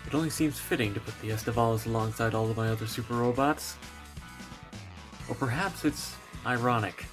It only seems fitting to put the Aestivalis alongside all of my other super robots. Or perhaps it's ironic.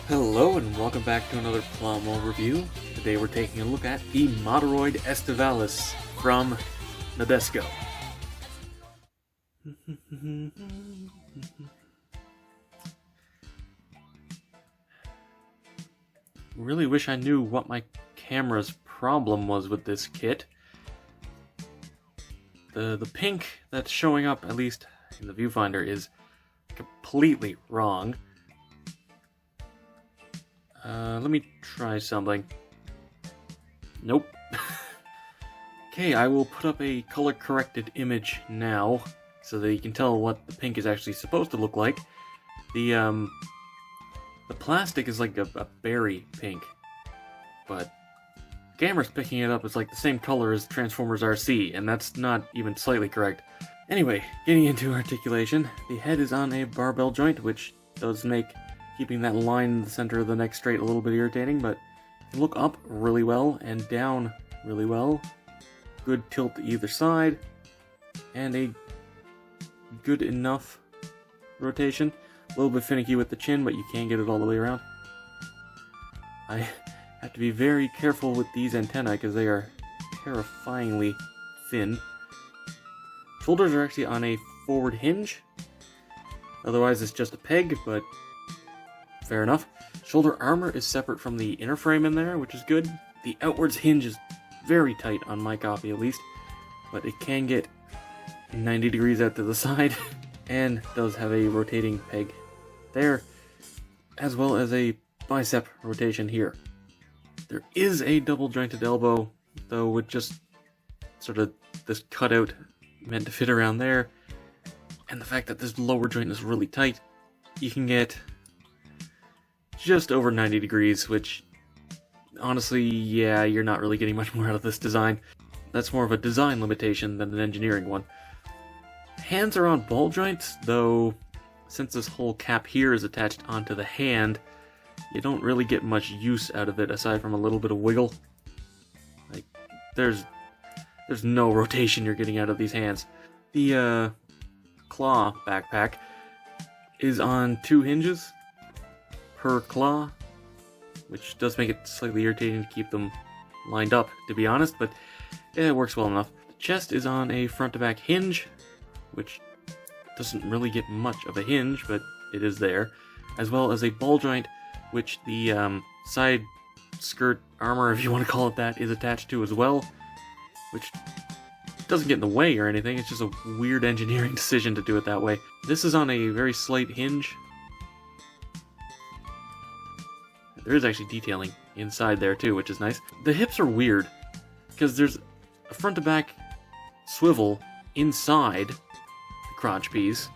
Hello and welcome back to another Plomo review. Today we're taking a look at the Moderoid Aestivalis from Nadesico. Really wish I knew what my camera's problem was with this kit. The pink that's showing up, at least in the viewfinder, is completely wrong. Let me try something. Nope. Okay, I will put up a color-corrected image now, so that you can tell what the pink is actually supposed to look like. The plastic is like a berry pink, but the camera's picking it up as like the same color as Transformers RC, and that's not even slightly correct. Anyway, getting into articulation, the head is on a barbell joint, which does make keeping that line in the center of the neck straight a little bit irritating, but you look up really well and down really well. Good tilt to either side, and a good enough rotation. A little bit finicky with the chin, but you can get it all the way around. I have to be very careful with these antennae because they are terrifyingly thin. Shoulders are actually on a forward hinge. Otherwise it's just a peg, but fair enough. Shoulder armor is separate from the inner frame in there, which is good. The outwards hinge is very tight on my copy at least, but it can get 90 degrees out to the side and does have a rotating peg there, as well as a bicep rotation here. There is a double jointed elbow, though, with just sort of this cutout meant to fit around there, and the fact that this lower joint is really tight, you can get just over 90 degrees, which honestly, yeah, you're not really getting much more out of this design. That's more of a design limitation than an engineering one. Hands are on ball joints, though since this whole cap here is attached onto the hand, you don't really get much use out of it aside from a little bit of wiggle. Like, there's no rotation you're getting out of these hands. The claw backpack is on 2 hinges per claw, which does make it slightly irritating to keep them lined up, to be honest, but it works well enough. The chest is on a front to back hinge, which doesn't really get much of a hinge, but it is there, as well as a ball joint, which the side skirt armor, if you want to call it that, is attached to as well, which doesn't get in the way or anything. It's just a weird engineering decision to do it that way. This is on a very slight hinge, there is actually detailing inside there too, which is nice. The hips are weird, because there's a front to back swivel inside the crotch piece,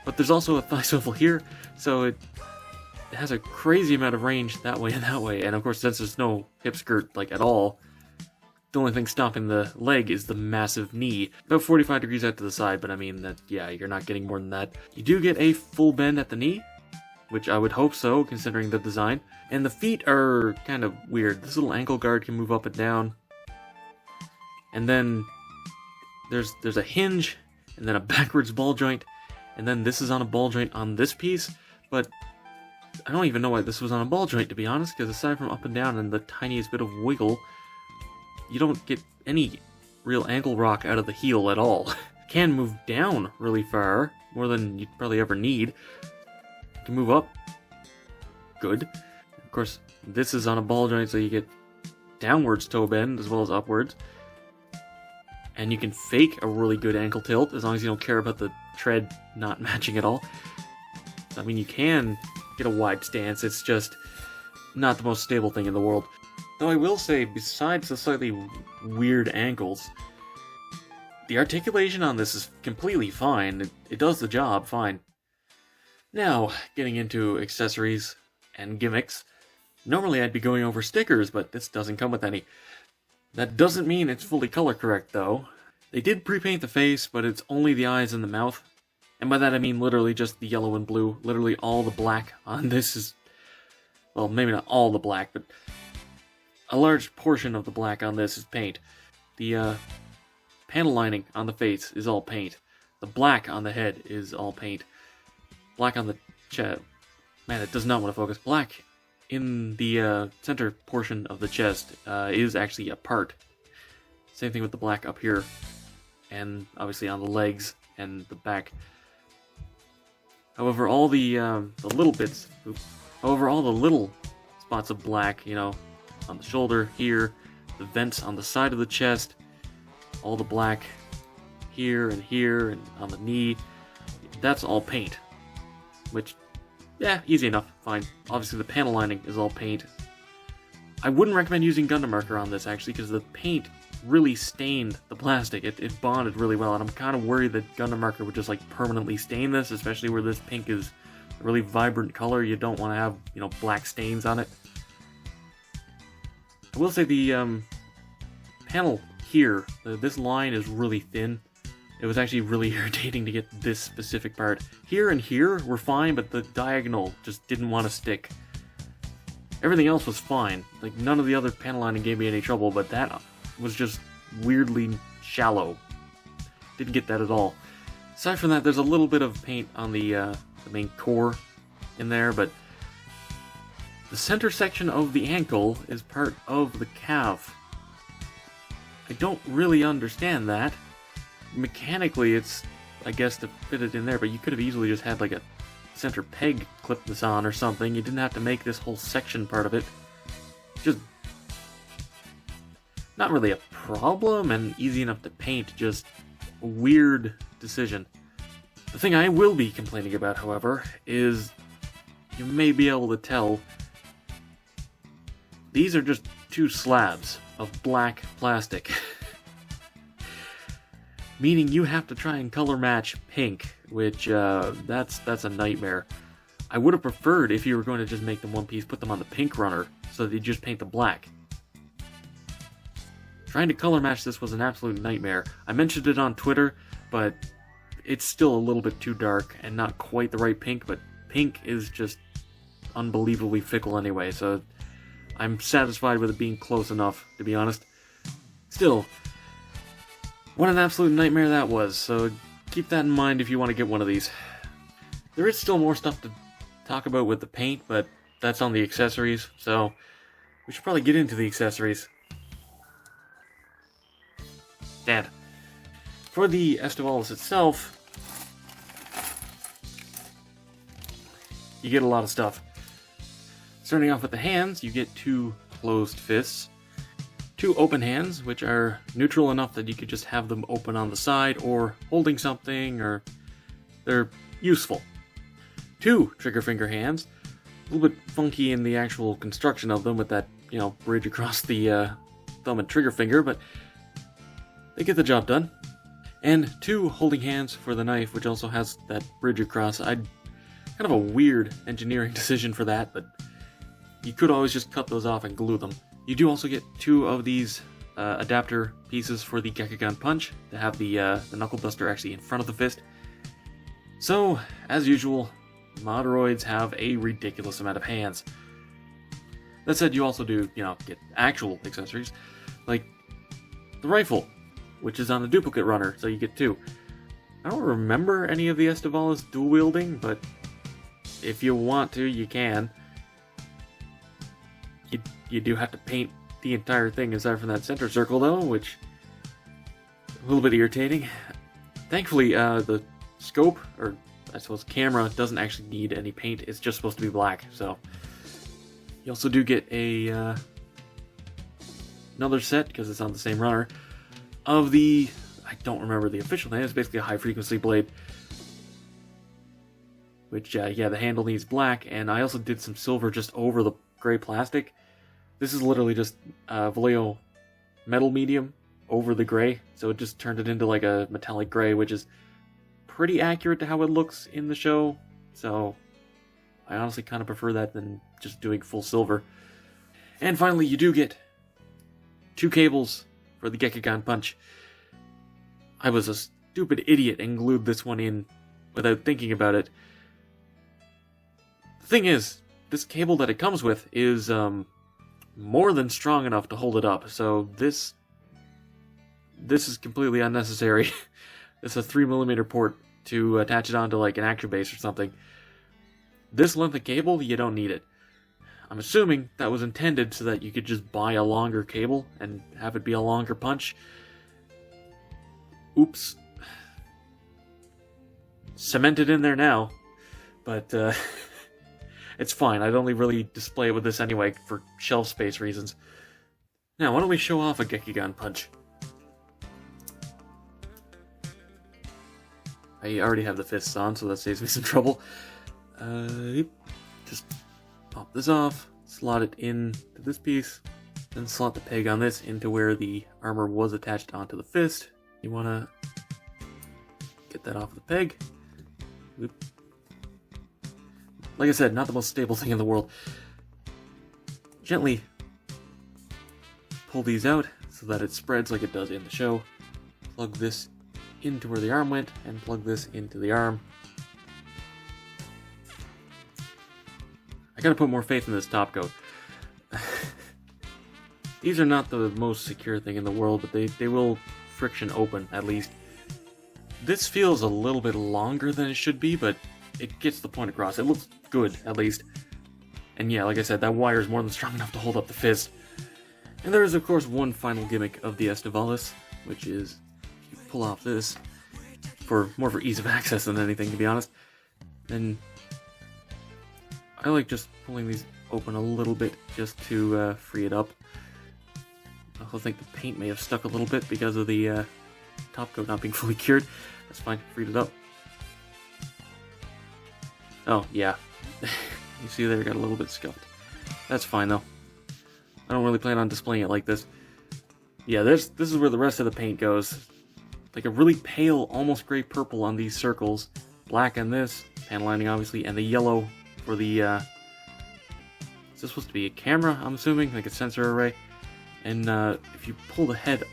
but there's also a thigh swivel here, so it has a crazy amount of range that way and that way. And of course, since there's no hip skirt like at all, the only thing stopping the leg is the massive knee, about 45 degrees out to the side. But I mean that, yeah, you're not getting more than that. You do get a full bend at the knee, which I would hope so, considering the design. And the feet are kind of weird. This little ankle guard can move up and down, and then there's a hinge, and then a backwards ball joint, and then this is on a ball joint on this piece. But I don't even know why this was on a ball joint, to be honest, because aside from up and down and the tiniest bit of wiggle, you don't get any real ankle rock out of the heel at all. Can move down really far, more than you'd probably ever need. Can move up. Good. Of course, this is on a ball joint, so you get downwards toe bend as well as upwards. And you can fake a really good ankle tilt, as long as you don't care about the tread not matching at all. So, I mean, you can get a wide stance, it's just not the most stable thing in the world. Though I will say, besides the slightly weird ankles, the articulation on this is completely fine. It does the job fine. Now, getting into accessories and gimmicks. Normally I'd be going over stickers, but this doesn't come with any. That doesn't mean it's fully color correct, though. They did pre-paint the face, but it's only the eyes and the mouth. And by that I mean literally just the yellow and blue. Literally all the black on this is... well, maybe not all the black, but a large portion of the black on this is paint. The panel lining on the face is all paint. The black on the head is all paint. Black on the chest. Man, it does not want to focus. Black in the center portion of the chest is actually a part. Same thing with the black up here. And obviously on the legs and the back. However, all the little bits... however, all the little spots of black, you know, on the shoulder, here, the vents on the side of the chest, all the black here and on the knee, that's all paint. Which, yeah, easy enough, fine. Obviously the panel lining is all paint. I wouldn't recommend using Gundam marker on this, actually, because the paint really stained the plastic. It bonded really well, and I'm kind of worried that Gundam marker would just, like, permanently stain this, especially where this pink is a really vibrant color. You don't want to have, you know, black stains on it. I will say the panel here, this line is really thin. It was actually really irritating to get this specific part. Here and here were fine, but the diagonal just didn't want to stick. Everything else was fine. Like, none of the other panel lining gave me any trouble, but that was just weirdly shallow. Didn't get that at all. Aside from that, there's a little bit of paint on the main core in there, but the center section of the ankle is part of the calf. I don't really understand that. Mechanically, it's, I guess, to fit it in there, but you could have easily just had like a center peg clip this on or something. You didn't have to make this whole section part of it. Just not really a problem and easy enough to paint, just a weird decision. The thing I will be complaining about, however, is you may be able to tell these are just two slabs of black plastic. Meaning you have to try and color match pink, which that's a nightmare. I would have preferred if you were going to just make them one piece, put them on the pink runner, so that you just paint the black. Trying to color match this was an absolute nightmare. I mentioned it on Twitter, but it's still a little bit too dark and not quite the right pink, but pink is just unbelievably fickle anyway, so I'm satisfied with it being close enough, to be honest. Still, what an absolute nightmare that was, so keep that in mind if you want to get one of these. There is still more stuff to talk about with the paint, but that's on the accessories, so we should probably get into the accessories. Dad. For the Aestivalis itself, you get a lot of stuff. Starting off with the hands, you get 2 closed fists, 2 open hands, which are neutral enough that you could just have them open on the side or holding something, or they're useful. 2 trigger finger hands, little bit funky in the actual construction of them with that, you know, bridge across the thumb and trigger finger, but they get the job done. And 2 holding hands for the knife, which also has that bridge across. Kind of a weird engineering decision for that, but you could always just cut those off and glue them. You do also get 2 of these adapter pieces for the Gekigan Punch to have the Knuckle Duster actually in front of the fist. So, as usual, Moderoids have a ridiculous amount of hands. That said, you also do, you know, get actual accessories, like the rifle, which is on the duplicate runner, so you get 2. I don't remember any of the Aestivalis dual wielding, but if you want to, you can. You do have to paint the entire thing aside from that center circle, though, which is a little bit irritating. Thankfully, the scope, or I suppose camera, doesn't actually need any paint. It's just supposed to be black, so... You also do get a another set, because it's on the same runner, of the... I don't remember the official name. It's basically a high-frequency blade. Which, yeah, the handle needs black, and I also did some silver just over the gray plastic. This is literally just Vallejo metal medium over the gray, so it just turned it into like a metallic gray, which is pretty accurate to how it looks in the show, so I honestly kind of prefer that than just doing full silver. And finally, you do get 2 cables for the Gekigan Punch. I was a stupid idiot and glued this one in without thinking about it. The thing is, this cable that it comes with is more than strong enough to hold it up, so this is completely unnecessary. It's a 3mm port to attach it onto like an action base or something. This length of cable, you don't need it. I'm assuming that was intended so that you could just buy a longer cable and have it be a longer punch. Oops. Cemented in there now, but it's fine. I'd only really display it with this anyway for shelf space reasons. Now, why don't we show off a Gekigan Punch? I already have the fists on, so that saves me some trouble. Just pop this off, slot it into this piece, then slot the peg on this into where the armor was attached onto the fist. You want to get that off the peg. Oop. Like I said, not the most stable thing in the world. Gently pull these out so that it spreads like it does in the show. Plug this into where the arm went, and plug this into the arm. I gotta put more faith in this top coat. These are not the most secure thing in the world, but they will friction open, at least. This feels a little bit longer than it should be, but it gets the point across. It looks good, at least. And yeah, like I said, that wire is more than strong enough to hold up the fist. And there is, of course, one final gimmick of the Aestivalis, which is you pull off this more for ease of access than anything, to be honest. And I like just pulling these open a little bit just to free it up. I also think the paint may have stuck a little bit because of the top coat not being fully cured. That's fine, freed it up. Oh, yeah. You see there, got a little bit scuffed. That's fine, though. I don't really plan on displaying it like this. Yeah, this is where the rest of the paint goes. Like a really pale, almost gray purple on these circles. Black on this, panel lining obviously, and the yellow for the, is this supposed to be a camera, I'm assuming? Like a sensor array? And if you pull the head,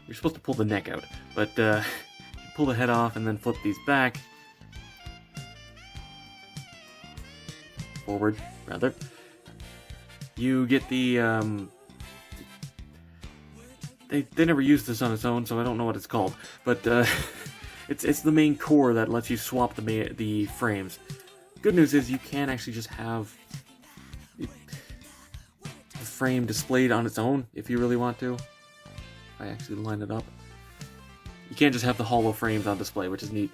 you're supposed to pull the neck out, but you pull the head off and then flip these back, forward, rather, you get the, they never used this on its own, so I don't know what it's called, but it's the main core that lets you swap the frames. Good news is you can actually just have the frame displayed on its own if you really want to. If I actually line it up. You can't just have the hollow frames on display, which is neat.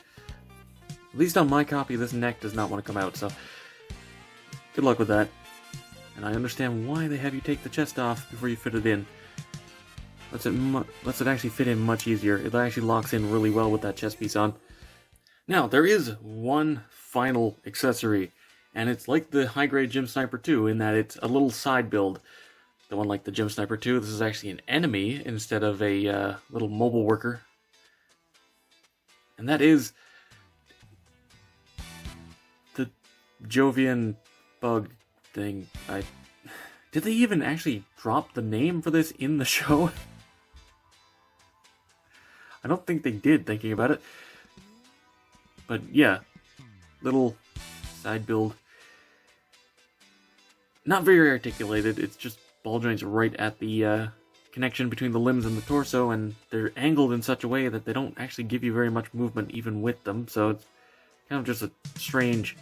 At least on my copy, this neck does not want to come out, so good luck with that. And I understand why they have you take the chest off before you fit it in. Lets it actually fit in much easier. It actually locks in really well with that chest piece on. Now, there is one final accessory, And it's like the high-grade Gym Sniper 2 in that it's a little side build. The one like the Gym Sniper 2, this is actually an enemy instead of a little mobile worker. And that is the Jovian bug thing. Did they even actually drop the name for this in the show? I don't think they did, thinking about it. But yeah, little side build. Not very articulated, it's just ball joints right at the connection between the limbs and the torso, and they're angled in such a way that they don't actually give you very much movement even with them, so it's kind of just a strange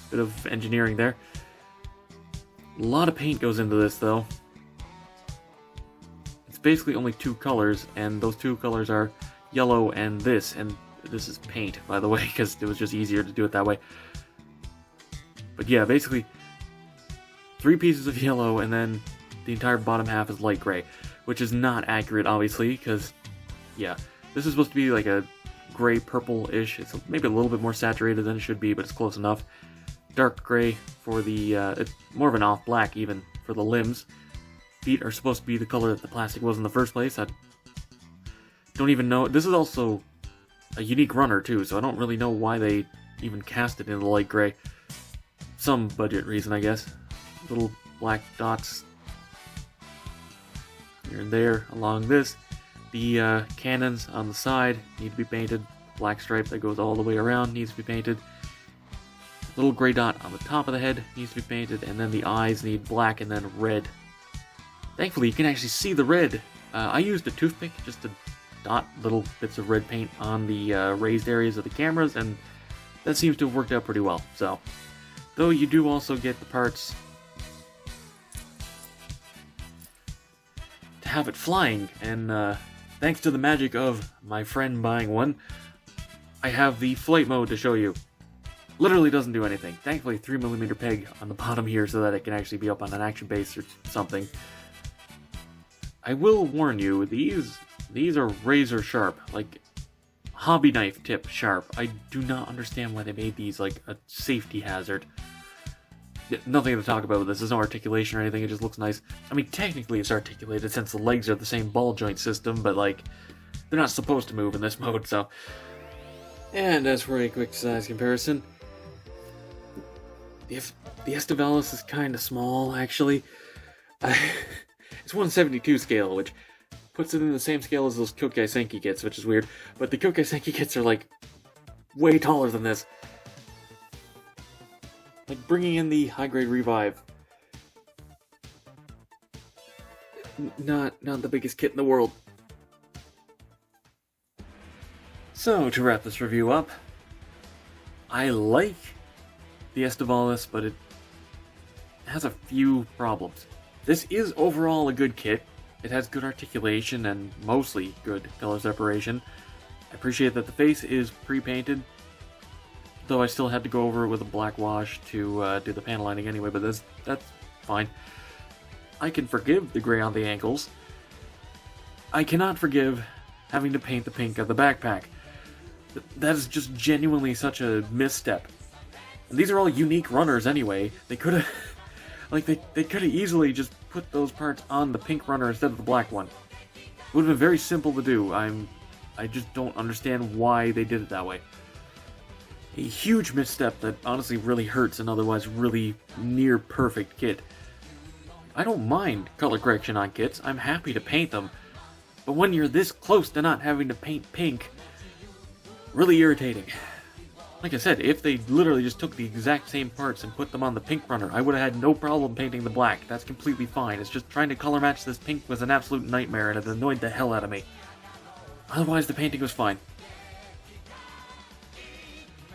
bit of engineering there. A lot of paint goes into this, though. It's basically only 2 colors, and those 2 colors are yellow and this is paint, by the way, because it was just easier to do it that way. But yeah, basically 3 pieces of yellow, and then the entire bottom half is light gray, which is not accurate, obviously, because, yeah, this is supposed to be like a gray-purple-ish. It's maybe a little bit more saturated than it should be, but it's close enough. Dark gray for the, it's more of an off-black, even, for the limbs. Feet are supposed to be the color that the plastic was in the first place. I don't even know. This is also a unique runner, too, so I don't really know why they even cast it in the light gray. Some budget reason, I guess. Little black dots here and there along this. The cannons on the side need to be painted. Black stripe that goes all the way around needs to be painted. Little gray dot on the top of the head needs to be painted, and then the eyes need black and then red. Thankfully, you can actually see the red. I used a toothpick just to dot little bits of red paint on the raised areas of the cameras, and that seems to have worked out pretty well. So, though you do also get the parts to have it flying, and thanks to the magic of my friend buying one, I have the flight mode to show you. Literally doesn't do anything. Thankfully, 3mm peg on the bottom here so that it can actually be up on an action base or something. I will warn you, these are razor sharp, like hobby knife tip sharp. I do not understand why they made these like a safety hazard. Nothing to talk about with this. There's no articulation or anything. It just looks nice. I mean, technically it's articulated since the legs are the same ball joint system, but like, they're not supposed to move in this mode, so. And as for a quick size comparison, the Aestivalis is kind of small, actually. It's 1/72 scale, which puts it in the same scale as those Kokai Senki kits, which is weird. But the Kokai Senki kits are, like, way taller than this. Like, bringing in the high-grade revive. Not the biggest kit in the world. So, to wrap this review up, I like the Aestivalis, but it has a few problems. This is overall a good kit. It has good articulation and mostly good color separation. I appreciate that the face is pre-painted, though I still had to go over it with a black wash to do the panel lining anyway, but that's fine. I can forgive the gray on the ankles. I cannot forgive having to paint the pink of the backpack. That is just genuinely such a misstep. And these are all unique runners anyway. They could have, like, they could have easily just put those parts on the pink runner instead of the black one. It would have been very simple to do. I just don't understand why they did it that way. A huge misstep that honestly really hurts an otherwise really near perfect kit. I don't mind color correction on kits. I'm happy to paint them. But when you're this close to not having to paint pink, really irritating. Like I said, if they literally just took the exact same parts and put them on the pink runner, I would have had no problem painting the black. That's completely fine. It's just trying to color match this pink was an absolute nightmare, and it annoyed the hell out of me. Otherwise, the painting was fine.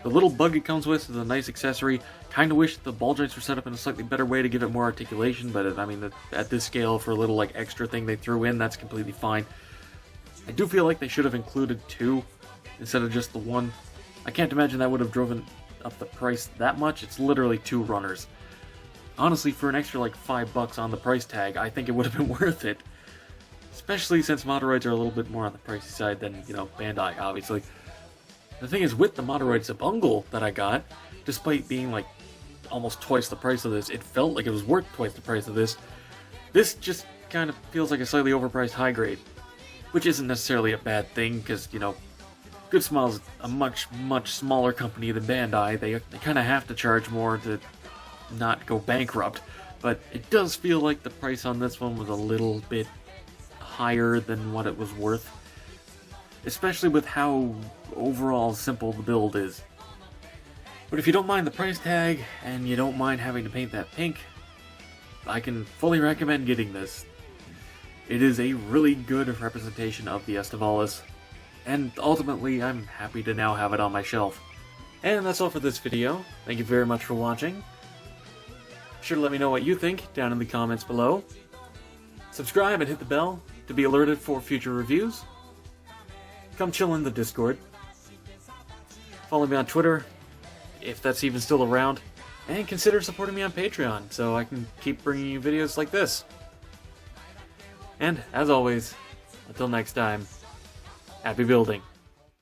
The little bug it comes with is a nice accessory. Kinda wish the ball joints were set up in a slightly better way to give it more articulation, but I mean, at this scale, for a little like extra thing they threw in, that's completely fine. I do feel like they should have included 2 instead of just the 1. I can't imagine that would have driven up the price that much. It's literally 2 runners. Honestly, for an extra like $5 on the price tag, I think it would have been worth it. Especially since Moderoids are a little bit more on the pricey side than, you know, Bandai, obviously. The thing is, with the Moderoid Zabungle that I got, despite being like almost twice the price of this. It felt like it was worth twice the price of this. This just kind of feels like a slightly overpriced high grade, which isn't necessarily a bad thing, because, you know, Goodsmile is a much smaller company than Bandai. They kind of have to charge more to not go bankrupt, but it does feel like the price on this one was a little bit higher than what it was worth, especially with how overall simple the build is. But if you don't mind the price tag, and you don't mind having to paint that pink, I can fully recommend getting this. It is a really good representation of the Aestivalis, and ultimately I'm happy to now have it on my shelf. And that's all for this video. Thank you very much for watching. Be sure to let me know what you think down in the comments below. Subscribe and hit the bell to be alerted for future reviews. Come chill in the Discord. Follow me on Twitter, if that's even still around. And consider supporting me on Patreon so I can keep bringing you videos like this. And, as always, until next time, happy building.